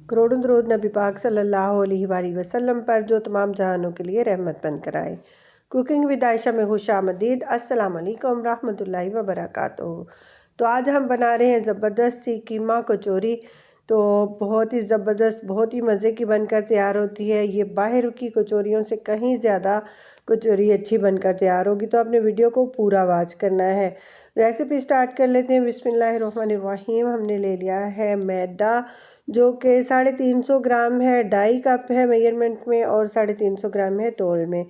करोड़ों दरूद नबी पाक सल्लल्लाहु अलैहि वसल्लम पर जो तमाम जहानों के लिए रहमत बनकर आए। कुकिंग विद आयशा में खुशामदीद। अस्सलाम वालेकुम रहमतुल्लाहि व बरकातुहू। तो आज हम बना रहे हैं ज़बरदस्त ही कीमा कचौरी। तो बहुत ही ज़बरदस्त, बहुत ही मज़े की बनकर तैयार होती है। ये बाहर की कचौरियों से कहीं ज़्यादा कचौरी अच्छी बनकर तैयार होगी। तो आपने वीडियो को पूरा वॉच करना है। रेसिपी स्टार्ट कर लेते हैं। बिस्मिल्लाहिर्रहमानिर्रहीम। हमने ले लिया है मैदा, जो कि 350 ग्राम है। 2.5 कप है मेजरमेंट में और 350 ग्राम है तोल में।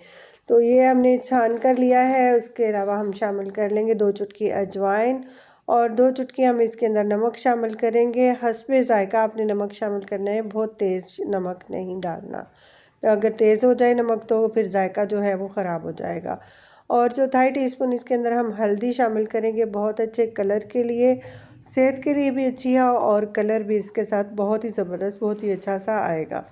तो ये हमने छान कर लिया है। उसके अलावा हम शामिल कर लेंगे 2 चुटकी अजवाइन और 2 चुटकी हम इसके अंदर नमक शामिल करेंगे। हस्बे ज़ायका आपने नमक शामिल करना है, बहुत तेज़ नमक नहीं डालना। तो अगर तेज़ हो जाए नमक तो फिर जायका जो है वो ख़राब हो जाएगा। और 1/4 टीस्पून इसके अंदर हम हल्दी शामिल करेंगे, बहुत अच्छे कलर के लिए, सेहत के लिए भी अच्छी है और कलर भी इसके साथ बहुत ही ज़बरदस्त, बहुत ही अच्छा सा आएगा।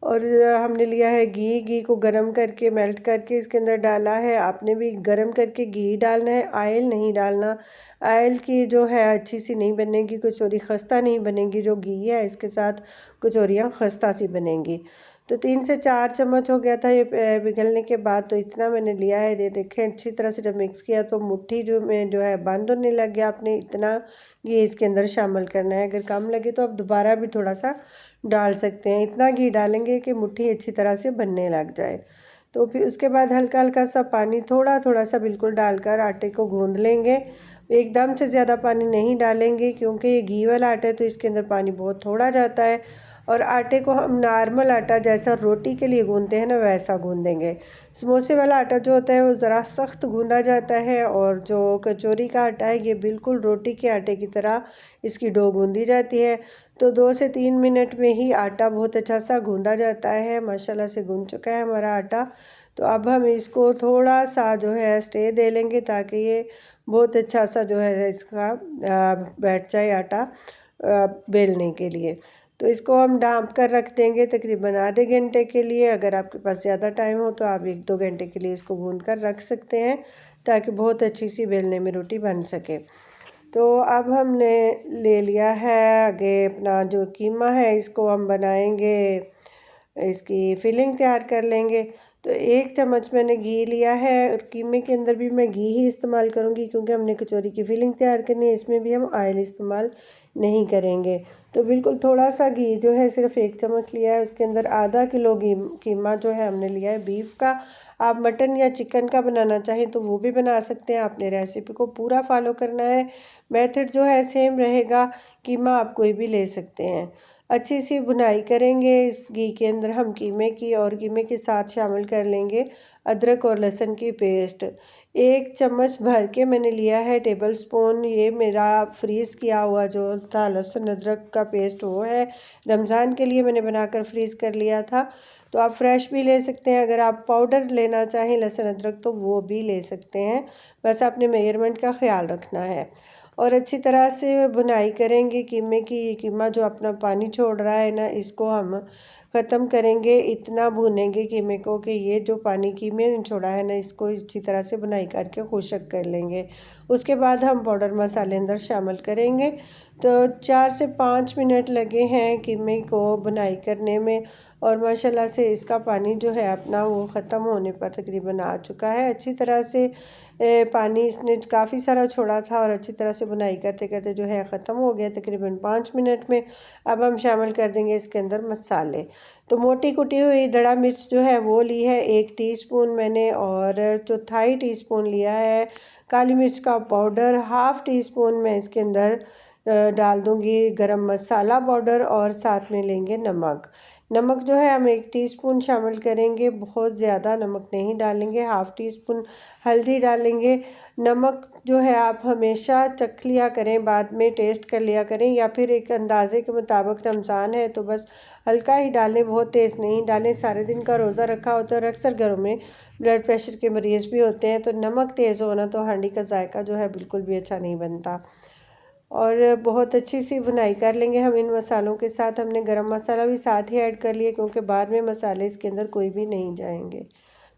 और हमने लिया है घी को गरम करके मेल्ट करके इसके अंदर डाला है। आपने भी गरम करके घी डालना है, ऑयल नहीं डालना। ऑयल की जो है अच्छी सी नहीं बनेगी कचौरी, खस्ता नहीं बनेगी। जो घी है इसके साथ कचौरियाँ खस्ता सी बनेंगी। तो 3 से 4 चम्मच हो गया था ये पिघलने के बाद। तो इतना मैंने लिया है। ये देखें, अच्छी तरह से जब मिक्स किया तो मुट्ठी जो है बंद होने लग गया। आपने इतना घी इसके अंदर शामिल करना है। अगर कम लगे तो आप दोबारा भी थोड़ा सा डाल सकते हैं। इतना घी डालेंगे कि मुट्ठी अच्छी तरह से बनने लग जाए। तो फिर उसके बाद हल्का हल्का सा पानी थोड़ा थोड़ा सा बिल्कुल डालकर आटे को गूंद लेंगे। एकदम से ज़्यादा पानी नहीं डालेंगे क्योंकि ये घी वाला आटा है तो इसके अंदर पानी बहुत थोड़ा जाता है। और आटे को हम नॉर्मल आटा जैसा रोटी के लिए गूंदते हैं ना, वैसा गूंदेंगे। समोसे वाला आटा जो होता है वो ज़रा सख्त गूंदा जाता है और जो कचौरी का आटा है ये बिल्कुल रोटी के आटे की तरह इसकी डो गूंदी जाती है। तो 2 से 3 मिनट में ही आटा बहुत अच्छा सा गूंदा जाता है। माशाल्लाह से गूंद चुका है हमारा आटा। तो अब हम इसको थोड़ा सा जो है स्टे दे लेंगे ताकि ये बहुत अच्छा सा जो है इसका बैठ जाए आटा बेलने के लिए। तो इसको हम ढाँप कर रख देंगे तकरीबन आधे घंटे के लिए। अगर आपके पास ज़्यादा टाइम हो तो आप 1-2 घंटे के लिए इसको गूंद कर रख सकते हैं ताकि बहुत अच्छी सी बेलने में रोटी बन सके। तो अब हमने ले लिया है आगे अपना जो कीमा है, इसको हम बनाएंगे, इसकी फिलिंग तैयार कर लेंगे। तो 1 चम्मच मैंने घी लिया है और कीमे के अंदर भी मैं घी ही इस्तेमाल करूंगी क्योंकि हमने कचौरी की फिलिंग तैयार करनी है। इसमें भी हम ऑयल इस्तेमाल नहीं करेंगे। तो बिल्कुल थोड़ा सा घी जो है सिर्फ 1 चम्मच लिया है। उसके अंदर आधा किलो कीमा जो है हमने लिया है बीफ का। आप मटन या चिकन का बनाना चाहें तो वो भी बना सकते हैं। आपने रेसिपी को पूरा फॉलो करना है। मेथड जो है सेम रहेगा। कीमा आप कोई भी ले सकते हैं। अच्छी सी भुनाई करेंगे इस घी के अंदर हम कीमे की, और कीमे के साथ शामिल कर लेंगे अदरक और लहसुन की पेस्ट। 1 चम्मच भर के मैंने लिया है टेबल स्पून। ये मेरा फ्रीज़ किया हुआ जो था लहसुन अदरक का पेस्ट वो है। रमज़ान के लिए मैंने बनाकर फ्रीज़ कर लिया था। तो आप फ्रेश भी ले सकते हैं। अगर आप पाउडर लेना चाहें लहसुन अदरक तो वो भी ले सकते हैं। बस आपने मेजरमेंट का ख्याल रखना है। और अच्छी तरह से भुनाई करेंगे कीमे की। कीमा जो अपना पानी छोड़ रहा है ना, इसको हम ख़त्म करेंगे। इतना भूनेंगे कीमे को कि ये जो पानी कीमे ने छोड़ा है ना, इसको अच्छी तरह से भुनाई करके खुश्क कर लेंगे। उसके बाद हम पाउडर मसाले अंदर शामिल करेंगे। तो 4 से 5 मिनट लगे हैं कीमे को भुनाई करने में और माशाल्लाह से इसका पानी जो है अपना वो ख़त्म होने पर तकरीबन आ चुका है। अच्छी तरह से पानी इसने काफ़ी सारा छोड़ा था और अच्छी तरह से बुनाई करते करते जो है ख़त्म हो गया तकरीबन 5 मिनट में। अब हम शामिल कर देंगे इसके अंदर मसाले। तो मोटी कुटी हुई दड़ा मिर्च जो है वो ली है 1 टीस्पून मैंने, और 1/4 टीस्पून लिया है काली मिर्च का पाउडर। हाफ़ टी स्पून मैं इसके अंदर डाल दूँगी गरम मसाला पाउडर, और साथ में लेंगे नमक। नमक जो है हम 1 टीस्पून शामिल करेंगे, बहुत ज़्यादा नमक नहीं डालेंगे। हाफ़ टी स्पून हल्दी डालेंगे। नमक जो है आप हमेशा चख लिया करें, बाद में टेस्ट कर लिया करें, या फिर एक अंदाज़े के मुताबिक। रमज़ान है तो बस हल्का ही डालें, बहुत तेज़ नहीं डालें। सारे दिन का रोज़ा रखा होता है और अक्सर घरों में ब्लड प्रेशर के मरीज़ भी होते हैं, तो नमक तेज़ होना तो हांडी का जायका जो है बिल्कुल भी अच्छा नहीं बनता। और बहुत अच्छी सी भुनाई कर लेंगे हम इन मसालों के साथ। हमने गरम मसाला भी साथ ही ऐड कर लिया क्योंकि बाद में मसाले इसके अंदर कोई भी नहीं जाएंगे।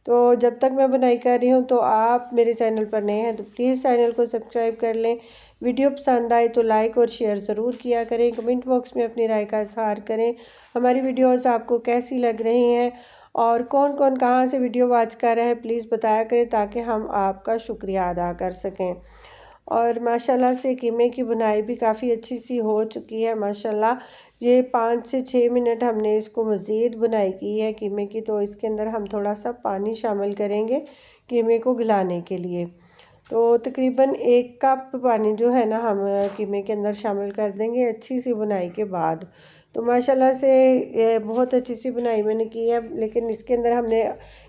तो जब तक मैं बुनाई कर रही हूँ तो आप मेरे चैनल पर नए हैं तो प्लीज़ चैनल को सब्सक्राइब कर लें। वीडियो पसंद आए तो लाइक और शेयर ज़रूर किया करें। कमेंट बॉक्स में अपनी राय का इज़हार करें। हमारी वीडियोस आपको कैसी लग रही हैं और कौन कौन कहाँ से वीडियो वॉच कर रहे हैं प्लीज़ बताया करें ताकि हम आपका शुक्रिया अदा कर सकें। और माशाल्लाह से कीमे की बुनाई भी काफ़ी अच्छी सी हो चुकी है माशाल्लाह। ये 5 से 6 मिनट हमने इसको मज़ीद बुनाई की है कीमे की। तो इसके अंदर हम थोड़ा सा पानी शामिल करेंगे कीमे को गलाने के लिए। तो तकरीबन 1 कप पानी जो है ना हम कीमे के अंदर शामिल कर देंगे अच्छी सी बुनाई के बाद। तो माशाल्लाह से ये बहुत अच्छी सी बुनाई मैंने की है, लेकिन इसके अंदर हमने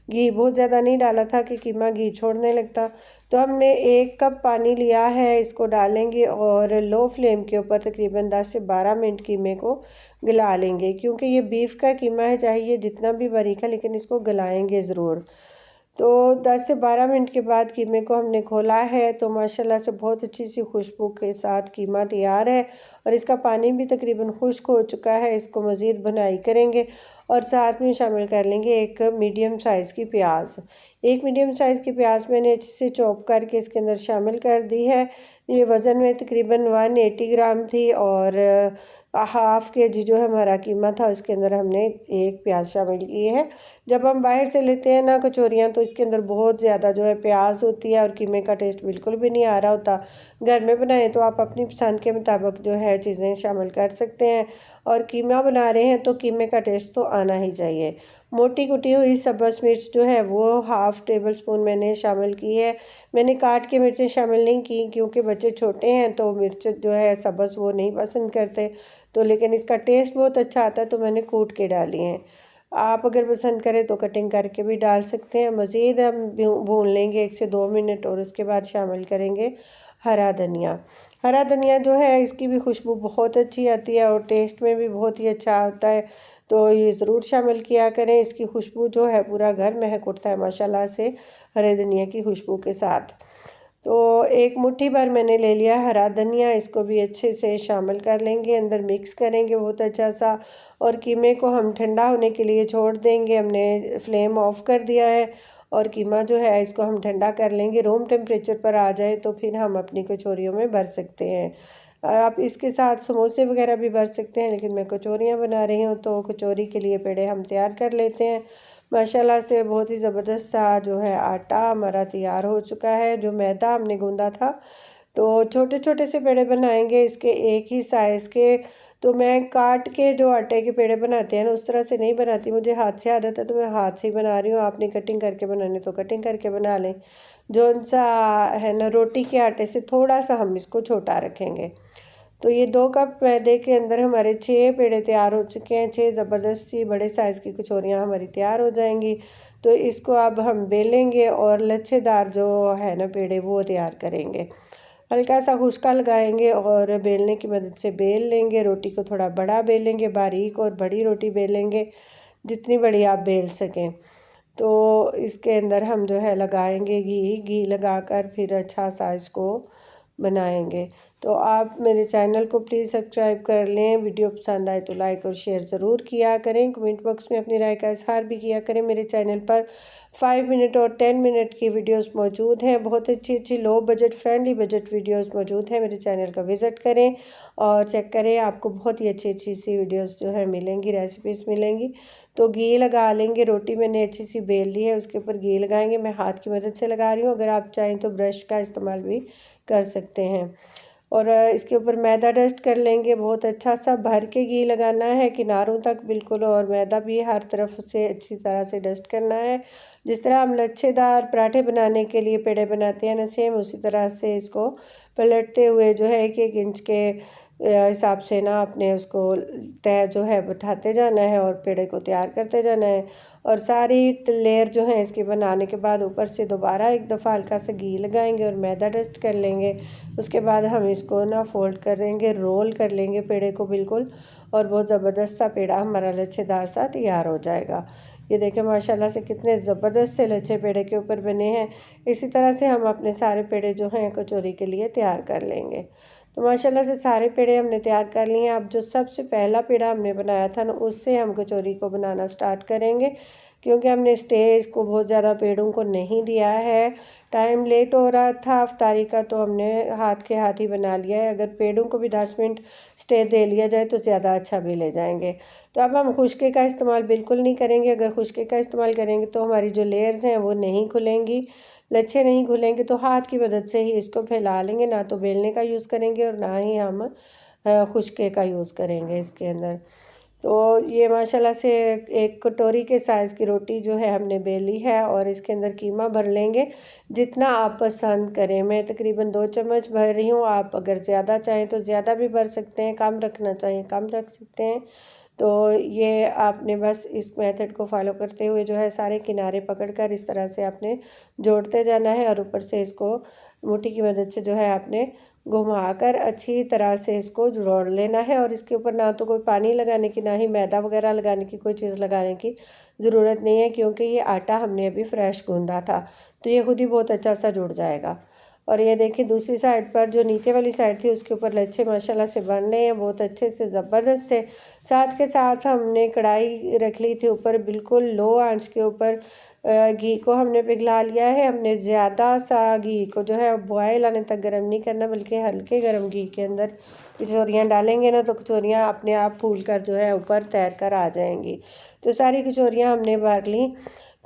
घी बहुत ज़्यादा नहीं डाला था कि कीमा घी छोड़ने लगता। तो हमने 1 कप पानी लिया है, इसको डालेंगे और लो फ्लेम के ऊपर तकरीबन 10 से 12 मिनट कीमे को गला लेंगे, क्योंकि ये बीफ का कीमा है, चाहे ये जितना भी बारीक है लेकिन इसको गलाएंगे ज़रूर। तो 10 से 12 मिनट के बाद कीमे को हमने खोला है तो माशाल्लाह से बहुत अच्छी सी खुशबू के साथ कीमा तैयार है और इसका पानी भी तकरीबन खुश्क हो चुका है। इसको मज़ीद बुनाई करेंगे और साथ में शामिल कर लेंगे एक मीडियम साइज़ की प्याज। एक मीडियम साइज़ की प्याज मैंने अच्छे से चॉप करके इसके अंदर शामिल कर दी है। ये वज़न में तकरीबन 180 ग्राम थी और हाफ़ केजी जो हमारा कीमा था उसके अंदर हमने एक प्याज शामिल की है। जब हम बाहर से लेते हैं ना कचौरियाँ तो इसके अंदर बहुत ज़्यादा जो है प्याज होती है और कीमे का टेस्ट बिल्कुल भी नहीं आ रहा होता। घर में बनाएं तो आप अपनी पसंद के मुताबिक जो है चीज़ें शामिल कर सकते हैं और कीमा बना रहे हैं तो कीमे का टेस्ट तो आना ही चाहिए। मोटी कुटी हुई सब्ज़ मिर्च जो है वो हाफ़ टेबल स्पून मैंने शामिल की है। मैंने काट के मिर्चें शामिल नहीं की क्योंकि बच्चे छोटे हैं तो मिर्च जो है सब्ज़ वो नहीं पसंद करते, तो लेकिन इसका टेस्ट बहुत अच्छा आता है तो मैंने कूट के डाली हैं। आप अगर पसंद करें तो कटिंग करके भी डाल सकते हैं। मज़ीद हम भून लेंगे 1 से 2 मिनट और उसके बाद शामिल करेंगे हरा धनिया। हरा धनिया जो है इसकी भी खुशबू बहुत अच्छी आती है और टेस्ट में भी बहुत ही अच्छा होता है, तो ये ज़रूर शामिल किया करें। इसकी खुशबू जो है पूरा घर महक उठता है माशाल्लाह से हरे धनिया की खुशबू के साथ। तो एक मुट्ठी भर मैंने ले लिया हरा धनिया, इसको भी अच्छे से शामिल कर लेंगे, अंदर मिक्स करेंगे बहुत अच्छा सा और कीमे को हम ठंडा होने के लिए छोड़ देंगे। हमने फ्लेम ऑफ कर दिया है और कीमा जो है इसको हम ठंडा कर लेंगे। रूम टेम्परेचर पर आ जाए तो फिर हम अपनी कचौरियों में भर सकते हैं। आप इसके साथ समोसे वगैरह भी भर सकते हैं, लेकिन मैं कचौरियाँ बना रही हूँ तो कचौरी के लिए पेड़े हम तैयार कर लेते हैं। माशाल्लाह से बहुत ही ज़बरदस्त सा जो है आटा हमारा तैयार हो चुका है। जो मैदा हमने गूंदा था तो छोटे छोटे से पेड़े बनाएंगे इसके एक ही साइज़ के। तो मैं काट के जो आटे के पेड़े बनाते हैं ना उस तरह से नहीं बनाती, मुझे हाथ से आदत है तो मैं हाथ से ही बना रही हूँ। आपने कटिंग करके बनाने तो कटिंग करके बना लें। जो सा है ना रोटी के आटे से थोड़ा सा हम इसको छोटा रखेंगे। तो ये 2 कप मैदे के अंदर हमारे 6 पेड़े तैयार हो चुके हैं। 6 ज़बरदस्त सी बड़े साइज़ की कचौरियाँ हमारी तैयार हो जाएंगी। तो इसको अब हम बेलेंगे और लच्छेदार जो है ना पेड़े वो तैयार करेंगे। हल्का सा खुश्का लगाएंगे और बेलने की मदद से बेल लेंगे। रोटी को थोड़ा बड़ा बेलेंगे, बारीक और बड़ी रोटी बेलेंगे, जितनी बड़ी आप बेल सकें। तो इसके अंदर हम जो है लगाएंगे घी लगाकर फिर अच्छा सा इसको बनाएंगे। तो आप मेरे चैनल को प्लीज़ सब्सक्राइब कर लें। वीडियो पसंद आए तो लाइक और शेयर ज़रूर किया करें। कमेंट बॉक्स में अपनी राय का इज़हार भी किया करें। मेरे चैनल पर 5 मिनट और 10 मिनट की वीडियोस मौजूद हैं। बहुत अच्छी अच्छी low budget friendly budget videos मौजूद हैं। मेरे चैनल का विज़िट करें और चेक करें, आपको बहुत ही अच्छी अच्छी सी वीडियोस जो है मिलेंगी, रेसिपीज़ मिलेंगी। तो घी लगा लेंगे। रोटी मैंने अच्छी सी बेल ली है, उसके ऊपर घी लगाएंगे। मैं हाथ की मदद से लगा रही हूँ, अगर आप चाहें तो ब्रश का इस्तेमाल भी कर सकते हैं। और इसके ऊपर मैदा डस्ट कर लेंगे, बहुत अच्छा सा भर के घी लगाना है किनारों तक बिल्कुल, और मैदा भी हर तरफ से अच्छी तरह से डस्ट करना है। जिस तरह हम लच्छेदार पराठे बनाने के लिए पेड़े बनाते हैं ना, सेम उसी तरह से इसको पलटते हुए जो है 1-1 इंच के हिसाब से ना अपने उसको तय जो है बिठाते जाना है और पेड़े को तैयार करते जाना है। और सारी लेयर जो है इसकी बनाने के बाद ऊपर से दोबारा एक दफ़ा हल्का सा घी लगाएंगे और मैदा डस्ट कर लेंगे। उसके बाद हम इसको ना फोल्ड करेंगे, रोल कर लेंगे पेड़े को बिल्कुल, और बहुत ज़बरदस्त सा पेड़ा हमारा लच्छेदार सा तैयार हो जाएगा। ये देखें माशाल्लाह से कितने ज़बरदस्त से लच्छे पेड़े के ऊपर बने हैं। इसी तरह से हम अपने सारे पेड़े जो हैं कचौरी के लिए तैयार कर लेंगे। तो माशाल्लाह से सारे पेड़े हमने तैयार कर लिए हैं। अब जो सबसे पहला पेड़ा हमने बनाया था ना उससे हम कचौरी को बनाना स्टार्ट करेंगे, क्योंकि हमने स्टेज को बहुत ज़्यादा पेड़ों को नहीं दिया है। टाइम लेट हो रहा था अफ्तारी का, तो हमने हाथ के हाथ ही बना लिया है। अगर पेड़ों को भी 10 मिनट स्टे दे लिया जाए तो ज़्यादा अच्छा भी ले जाएंगे। तो अब हम खुश्के का इस्तेमाल बिल्कुल नहीं करेंगे। अगर खुश्के का इस्तेमाल करेंगे तो हमारी जो लेयर्स हैं वो नहीं खुलेंगी, लच्छे नहीं खुलेंगे। तो हाथ की मदद से ही इसको फैला लेंगे, ना तो बेलने का यूज़ करेंगे और ना ही हम खुश्के का यूज़ करेंगे इसके अंदर। तो ये माशाल्लाह से एक कटोरी के साइज़ की रोटी जो है हमने बेली है और इसके अंदर कीमा भर लेंगे जितना आप पसंद करें। मैं तकरीबन 2 चम्मच भर रही हूँ। आप अगर ज़्यादा चाहें तो ज़्यादा भी भर सकते हैं, कम रखना चाहें कम रख सकते हैं। तो ये आपने बस इस मेथड को फॉलो करते हुए जो है सारे किनारे पकड़कर इस तरह से आपने जोड़ते जाना है और ऊपर से इसको मुट्ठी की मदद से जो है आपने घुमाकर अच्छी तरह से इसको जोड़ लेना है। और इसके ऊपर ना तो कोई पानी लगाने की, ना ही मैदा वगैरह लगाने की, कोई चीज़ लगाने की ज़रूरत नहीं है, क्योंकि ये आटा हमने अभी फ्रेश गूंदा था। तो ये खुद ही बहुत अच्छा सा जुड़ जाएगा। और ये देखिए दूसरी साइड पर जो नीचे वाली साइड थी उसके ऊपर लच्छे माशाल्लाह से बन रहे हैं बहुत अच्छे से, ज़बरदस्त से। साथ के साथ हमने कढ़ाई रख ली थी ऊपर, बिल्कुल लो आंच के ऊपर घी को हमने पिघला लिया है। हमने ज़्यादा सा घी को जो है बॉयल आने तक गर्म नहीं करना, बल्कि हल्के गर्म घी के अंदर कचौरियाँ डालेंगे ना तो कचौरियाँ अपने आप फूल कर जो है ऊपर तैर कर आ जाएंगी। तो सारी कचौरियाँ हमने भर ली।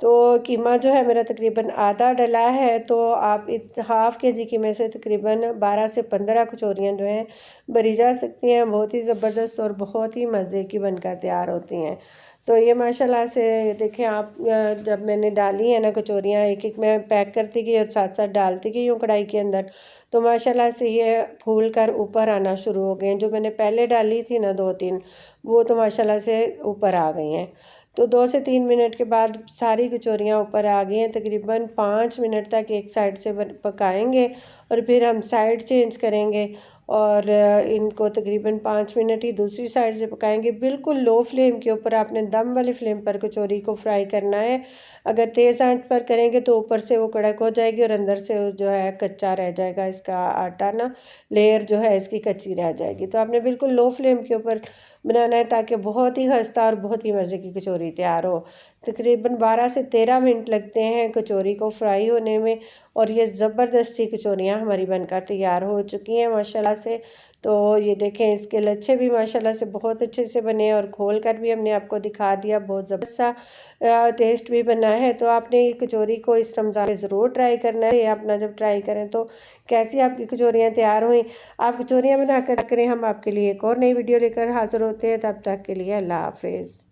तो कीमा जो है मेरा तकरीबन आधा डला है, तो आप हाफ़ के जी कीमे से तकरीबन 12 से 15 कचौरियाँ जो हैं भरी जा सकती हैं। बहुत ही ज़बरदस्त और बहुत ही मज़े की बनकर तैयार होती हैं। तो ये माशाल्लाह से देखें आप, जब मैंने डाली है ना कचौरियाँ, एक एक मैं पैक करती गई और साथ साथ डालती गई हूँ कढ़ाई के अंदर, तो माशाल्लाह से ये फूल कर ऊपर आना शुरू हो गए हैं। जो मैंने पहले डाली थी ना 2-3, वो तो माशाल्लाह से ऊपर आ गई हैं। तो 2 से 3 मिनट के बाद सारी कचौरियाँ ऊपर आ गई हैं। तकरीबन 5 मिनट तक एक साइड से पकाएंगे और फिर हम साइड चेंज करेंगे और इनको तकरीबन 5 मिनट ही दूसरी साइड से पकाएंगे। बिल्कुल लो फ्लेम के ऊपर आपने दम वाली फ्लेम पर कचौरी को फ्राई करना है। अगर तेज़ आंच पर करेंगे तो ऊपर से वो कड़क हो जाएगी और अंदर से जो है कच्चा रह जाएगा, इसका आटा ना, लेयर जो है इसकी कच्ची रह जाएगी। तो आपने बिल्कुल लो फ्लेम के ऊपर बनाना है ताकि बहुत ही खस्ता और बहुत ही मज़े की कचौरी तैयार हो। तकरीबन 12 से 13 मिनट लगते हैं कचौरी को फ्राई होने में और ये ज़बरदस्त सी कचौरियाँ हमारी बनकर तैयार हो चुकी हैं माशाल्लाह से। तो ये देखें इसके लच्छे भी माशाल्लाह से बहुत अच्छे से बने और खोल कर भी हमने आपको दिखा दिया, बहुत ज़बरदस्त सा टेस्ट भी बना है। तो आपने ये कचौरी को इस रमज़ान में ज़रूर ट्राई करना है। अपना जब ट्राई करें तो कैसी आपकी कचौरियाँ तैयार हुई, आप कचौरियाँ बना कर करें। हम आपके लिए एक और नई वीडियो लेकर हाज़िर होते हैं, तब तक के लिए अल्लाह हाफ़िज़।